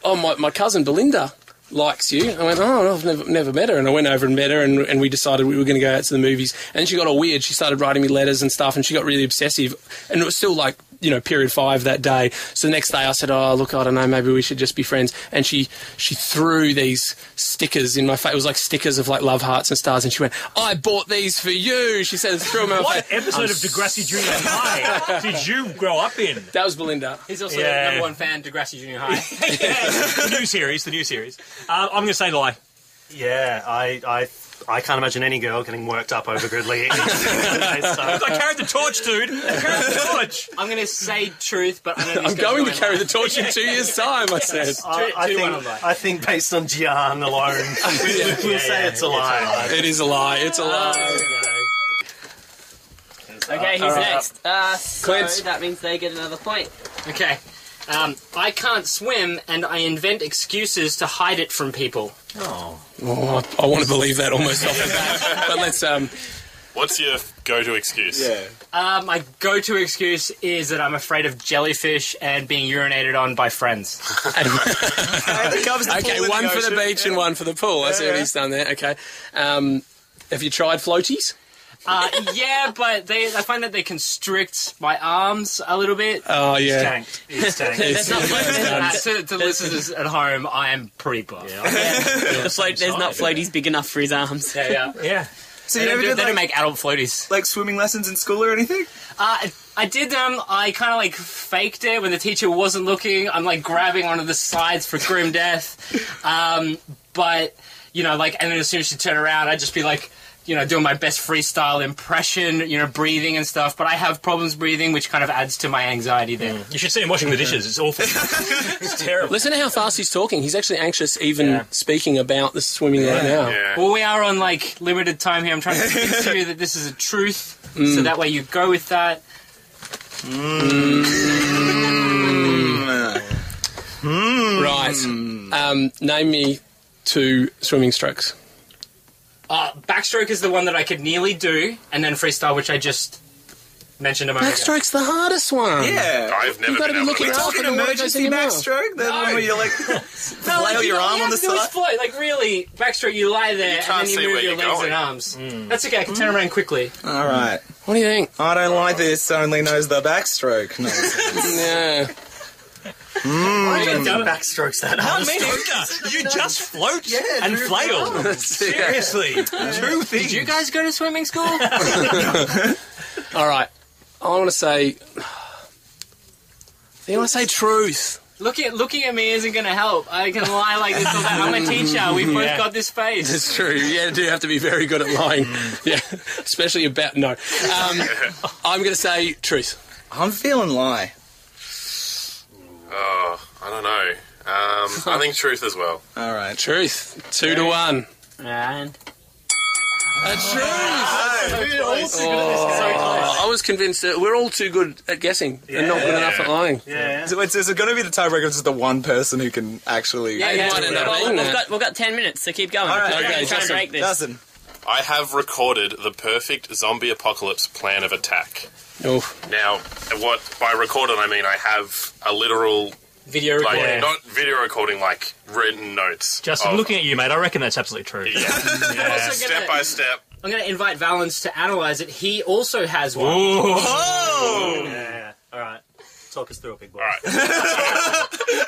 my cousin Belinda likes you. I went, I've never met her. And I went over and met her, and we decided we were going to go out to the movies. And she got all weird. She started writing me letters and stuff, and she got really obsessive. And it was still like, period 5 that day. So the next day I said, look, I don't know, maybe we should just be friends. And she threw these stickers in my face. It was like stickers of like love hearts and stars. And she went, I bought these for you. She said, threw them in my face. What episode of Degrassi Junior High did you grow up in? That was Belinda. He's also the number one fan, Degrassi Junior High. The new series. I'm going to say lie. Yeah, I can't imagine any girl getting worked up over Gridley. I carried the torch, dude. I carried the torch. I'm going to say truth, but I'm going to carry the torch in 2 years' time, I said. I think based on Gian alone, we'll say it's a lie. It is a lie. It's a lie. Okay, who's next? So that means they get another point. Okay. I can't swim, and I invent excuses to hide it from people. Oh, I want to believe that almost off the bat. But let's. What's your go-to excuse? Yeah. My go-to excuse is that I'm afraid of jellyfish and being urinated on by friends. Okay, one for the beach and one for the pool. I see what he's done there. Okay. Have you tried floaties? Yeah, but I find that they constrict my arms a little bit. Oh, yeah. He's tanked. To listeners at home, I am pretty buff. There's not floaties big enough for his arms. Yeah. So you never did they don't make adult floaties. like swimming lessons in school or anything? I did them. I kind of like faked it when the teacher wasn't looking. I'm like grabbing onto the sides for grim death. But, you know, like, and then as soon as she turned around, I'd just be like, you know, doing my best freestyle impression, you know, breathing and stuff. But I have problems breathing, which kind of adds to my anxiety there. You should see him washing the dishes. It's awful. It's terrible. Listen to how fast he's talking. He's actually anxious even speaking about the swimming right now. Yeah. Well, we are on, like, limited time here. I'm trying to convince you that this is a truth, so that way you go with that. Right. Name me 2 swimming strokes. Backstroke is the one that I could nearly do, and then freestyle, which I just mentioned a moment ago. Backstroke's the hardest one. Yeah. I've never You've got to been be able to looking do after Talking the emergency backstroke? The one where you like flail your arm on the You have to do is side? float. Like, really, backstroke, you lie there, and can't then you see move where your you're legs going. and arms. That's okay, I can turn around quickly. All right. What do you think? I don't like this. Only knows the backstroke. No. Yeah. I don't think backstrokes that hard. You just float and flail. Seriously. 2 things. Did you guys go to swimming school? All right. I want to say... I want to say truth. Looking at me isn't going to help. I can lie like this all day. I'm a teacher. We've both got this face. It's true. Yeah, you do have to be very good at lying. Yeah, especially about... No. I'm going to say truth. I'm feeling lie. Oh, I don't know. I think truth as well. All right. Truth. 2 to 1. And... A truth! I was convinced that we're all too good at guessing and not good enough at lying. Yeah. So is it going to be the tiebreaker? It's just the one person who can actually... We've got 10 minutes, so keep going. All right, Okay, try and break this. Justin. I have recorded the perfect zombie apocalypse plan of attack. Oof. Now, what by recorded I mean I have a literal video recording. like not video recording, like written notes. Justin, looking at you, mate, I reckon that's absolutely true. Yeah. Step by step. I'm going to invite Valens to analyse it. He also has one. Oh! Yeah. All right. Talk us through it, big boy. All right.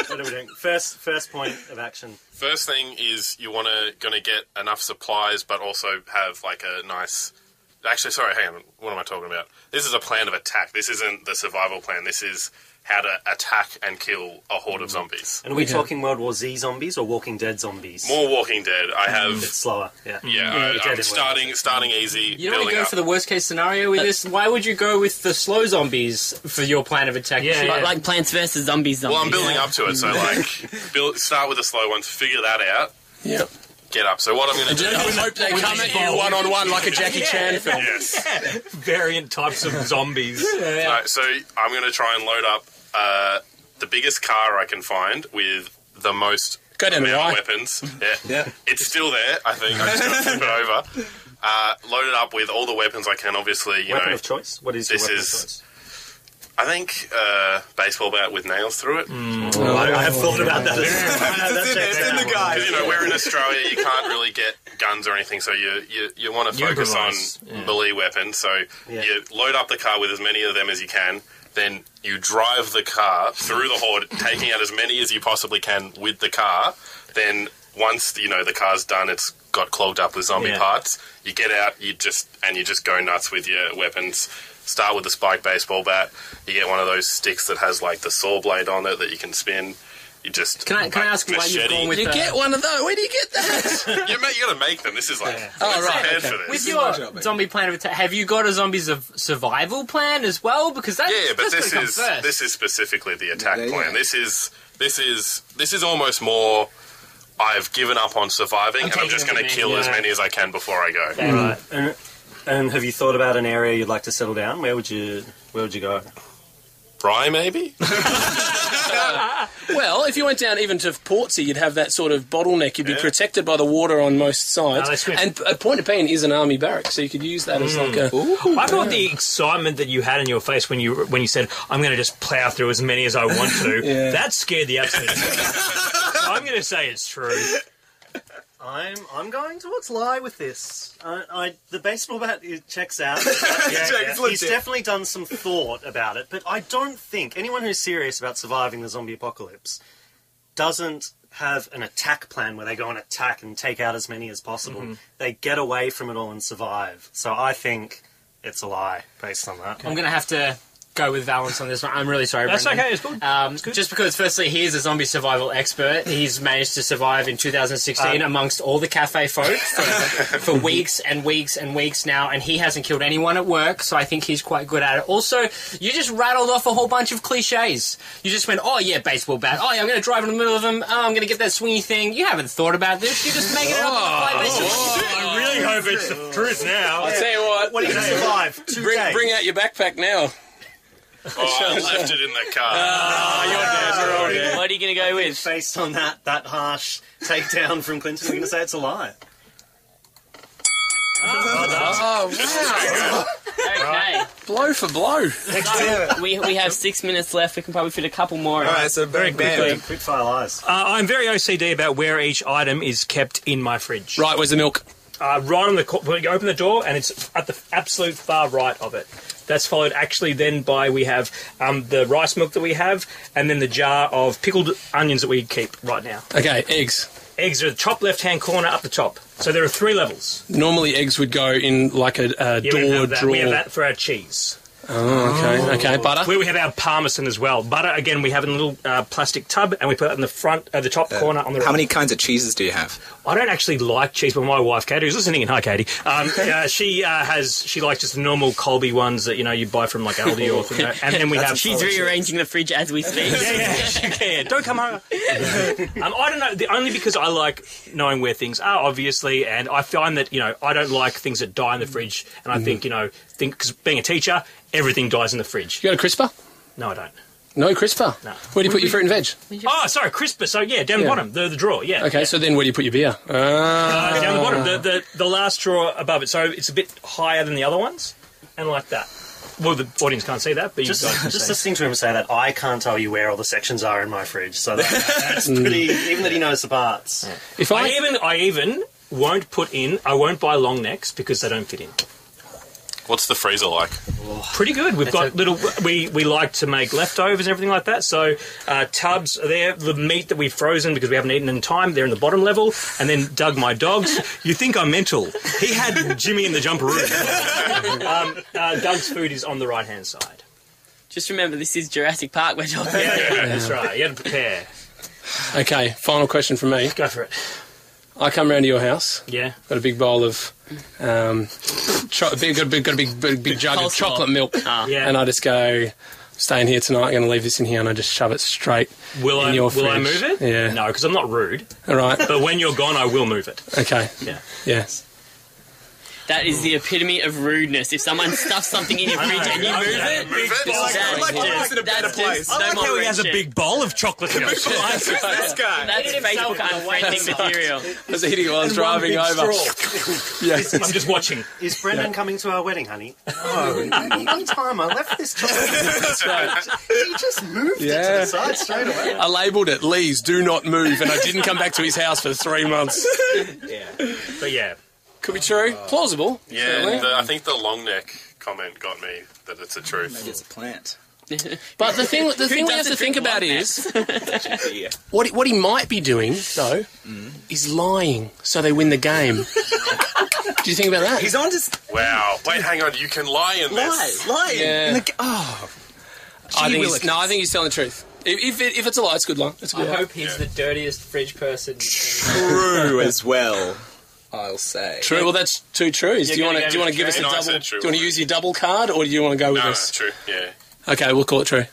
What are we doing? First point of action. First thing is you want to get enough supplies, but also have like a nice. Actually, sorry, hang on. What am I talking about? This is a plan of attack. This isn't the survival plan. This is how to attack and kill a horde of zombies. And are we talking World War Z zombies or Walking Dead zombies? More Walking Dead. I have. It's slower. Yeah. I'm starting easy. You don't want to building go up. for the worst case scenario with this. Why would you go with the slow zombies for your plan of attack? Like Plants vs Zombies. Well, I'm building up to it, so like, start with the slow ones, figure that out. Yep. Get up. So what I'm going to do? I would hope they come at you one-on-one like a Jackie Chan film. Yes. Variant types of zombies. Right, so I'm going to try and load up the biggest car I can find with the most amount of weapons. Yeah. It's still there, I think. I just got to flip it over. Load it up with all the weapons I can, obviously. Weapon of choice? What is your weapon of choice? I think baseball bat with nails through it. I have thought about that. It's in the guide. Because, we're in Australia, you can't really get guns or anything, so you want to focus on melee weapons. So you load up the car with as many of them as you can, then you drive the car through the horde, taking out as many as you possibly can with the car. Then once, the car's done, it's got clogged up with zombie parts, you get out, you just go nuts with your weapons. Start with the spiked baseball bat. You get one of those sticks that has like the saw blade on it that you can spin. You just can I ask why you've gone with? You get one of those. Where do you get that? you got to make them. This is like right. For this. With your zombie plan of attack, have you got a zombies of survival plan as well? Because that's but this is specifically the attack plan. This is almost more. I've given up on surviving, and I'm just going to kill as many as I can before I go. Right. And have you thought about an area you'd like to settle down? Where would you go? Rye, maybe? Well, if you went down even to Portsea, you'd have that sort of bottleneck. You'd be protected by the water on most sides. And Point of Pain is an army barracks, so you could use that as like a... I thought the excitement that you had in your face when you said, I'm going to just plough through as many as I want to, that scared the absolute I'm going to say it's true. I'm going towards lie with this. The baseball bat checks out. He's definitely done some thought about it, but I don't think anyone who's serious about surviving the zombie apocalypse doesn't have an attack plan where they go and attack and take out as many as possible. They get away from it all and survive. So I think it's a lie based on that. I'm going to have to go with Valence on this one. I'm really sorry, That's Brendan. okay, it's good. It's good. Just because, firstly, he is a zombie survival expert. He's managed to survive in 2016 amongst all the cafe folk for weeks and weeks and weeks now, and he hasn't killed anyone at work, so I think he's quite good at it. Also, you just rattled off a whole bunch of cliches. You just went, oh yeah, baseball bat. Oh yeah, I'm going to drive in the middle of them. Oh, I'm going to get that swingy thing. You haven't thought about this. You're just making it up on the fly, basically. I really hope it's the truth now. I'll tell you what. What are you going to survive? 2 days. Bring out your backpack now. I left it in the car. You're dead. What are you going to go with? Based on that harsh takedown from Clinton, we're going to say it's a lie. Oh, wow. Okay. Blow for blow. We have 6 minutes left. We can probably fit a couple more. All right, so very quickly. Quick fire lies. I'm very OCD about where each item is kept in my fridge. Right, where's the milk? Right on the when you open the door, and it's at the absolute far right of it. That's followed actually then by we have the rice milk that we have, and then the jar of pickled onions that we keep right now. Okay, eggs. Eggs are the top left-hand corner up the top. So there are 3 levels. Normally eggs would go in like a door drawer. We have that for our cheese. Oh, okay. Butter? Where we have our parmesan as well. Butter, again, we have in a little plastic tub, and we put it in the front, the top corner on the right. How many kinds of cheeses do you have? I don't actually like cheese, but my wife, Katie, who's listening in, hi, Katie, she likes just the normal Colby ones that, you buy from, like, Aldi or something. And then we have... She's rearranging the fridge as we speak. Yeah. Don't come home. I don't know, only because I like knowing where things are, obviously, and I find that, I don't like things that die in the fridge, and I think, because being a teacher, everything dies in the fridge. You got a crisper? No, I don't. No crisper? No. Where do you put your fruit and veg? Oh, sorry, crisper. So, down the bottom, the drawer, Okay, so then where do you put your beer? Down the bottom, the last drawer above it. So it's a bit higher than the other ones, and like that. Well, the audience can't see that, but just you guys can see. listening to him say that, I can't tell you where all the sections are in my fridge. So that's pretty... Even that he knows the parts. Yeah. If I even won't put in... I won't buy long necks because they don't fit in. What's the freezer like? Pretty good. We've got little... We like to make leftovers and everything like that. So tubs are there. The meat that we've frozen because we haven't eaten in time, they're in the bottom level. And then Doug, my dogs... You think I'm mental. He had Jimmy in the jumper room. Doug's food is on the right-hand side. Just remember, this is Jurassic Park we're talking about. Yeah, that's right. You had to prepare. Okay, final question from me. Go for it. I come round to your house. Yeah. Got a big bowl of... got a big jug of chocolate milk. Yeah. And I just go, staying here tonight, I'm going to leave this in here, and I just shove it straight in your fridge. Will I move it? Yeah. No, because I'm not rude. All right. But when you're gone, I will move it. Okay. Yeah. Yes. That is the epitome of rudeness. If someone stuffs something in your fridge and you move it, I'd like to use it in a better place. I like how he has a big bowl of chocolate milk. This guy. That's Facebook unfriending material. I was eating while I was driving over. Yes. I'm just watching. Is Brendan coming to our wedding, honey? No. One time I left this chocolate. That's right. He just moved it to the side straight away. I labelled it, Lee's do not move, and I didn't come back to his house for 3 months. Yeah. But yeah. Could be true. Plausible. Yeah, I think the long neck comment got me that it's a truth. Maybe it's a plant. But the thing we have to think about is what he might be doing though is lying so they win the game. Do you think about that? He's on to... Wow. Wait, hang on. You can lie in this. Lie. Yeah. I think he's telling the truth. If it's a lie, it's a good lie. It's a good I lie. hope he's the dirtiest fridge person. True as well. I'll say. True. Well, that's 2 trues. Do you want to give us a No, I double? said true. Do you want to use your double card, or do you want to go with No, us? true. Yeah. Okay, we'll call it true.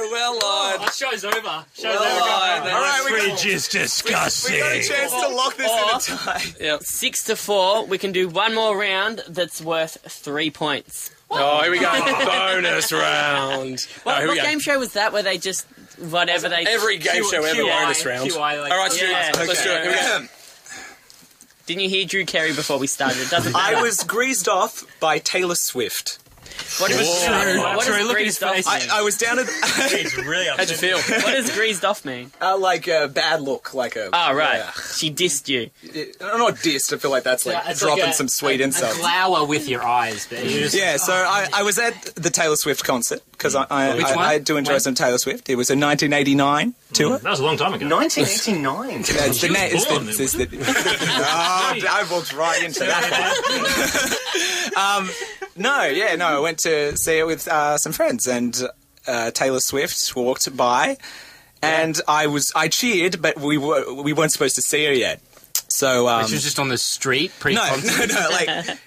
Well lied. Oh, show's over. All right, fridge is disgusting. We got a chance to lock this in a tie. Yep. 6-4. We can do one more round that's worth 3 points. Oh, here we go. Bonus round. What Here we go. game show was that where they just whatever they... Every game show ever bonus round. QI, All right, Stu, let's do it. Here we go. Didn't you hear Drew Carey before we started? It doesn't matter. I was greased off by Taylor Swift. What does greased off mean? I was down at... He's really upset. How'd you feel? What does greased off mean? like a bad look, like a... Oh, right. Yeah. She dissed you. Not dissed, I feel like that's like It's dropping like some sweet insults. A glower with your eyes. But Yeah, so I was at the Taylor Swift concert, because I do enjoy some Taylor Swift. It was a 1989 tour. That was a long time ago. 1989. I walked right into that one. I went to see it with some friends, and Taylor Swift walked by, and I cheered, but we weren't supposed to see her yet. So she was just on the street pre-concert? No,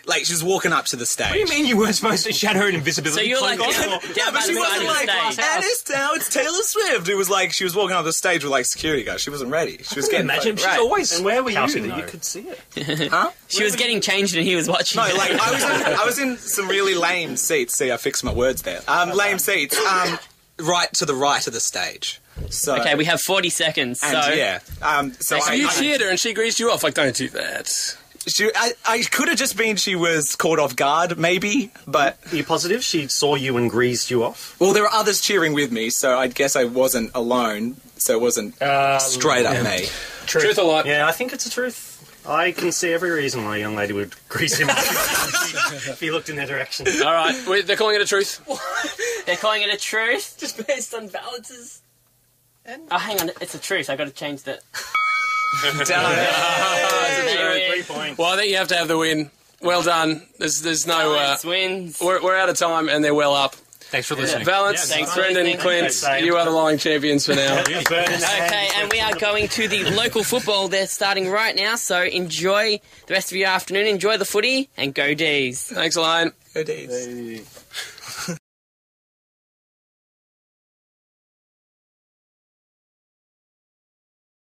like she was walking up to the stage. What do you mean you weren't supposed to? She had her invisibility. So you're like down by she the wasn't side like, of the stage. and it's Taylor Swift. It was like she was walking up the stage with like security guards. She wasn't ready. She was getting imagine. right. She's always. And where were you Calcium, that you though. could see it? Huh? She was getting changed and he was watching. No, like I was in some really lame seats. See, I fixed my words there. Lame seats. Right to the right of the stage. So Okay, we have 40 seconds. and So yeah. So So you cheered her and she greased you off. Like, don't do that. I could have just been she was caught off guard, maybe, but... Are you positive she saw you and greased you off? Well, there were others cheering with me, so I guess I wasn't alone, so it wasn't straight up me. Truth or lie? Yeah, I think it's the truth. I can see every reason why a young lady would grease him if he looked in their direction. All right, they're calling it a truth. they're calling it a truth just based on balances. Oh, hang on, it's a truth. I got to change that. Done. 3 points. Well, I think you have to have the win. Well done. There's no... Balance wins. We're out of time and they're well up. Thanks for listening. Valence, Thanks for Brendan, listening. Clint, you are the lying champions for now. Okay, and we are going to the local football. They're starting right now, so enjoy the rest of your afternoon. Enjoy the footy and go D's. Thanks, Alain. Go D's.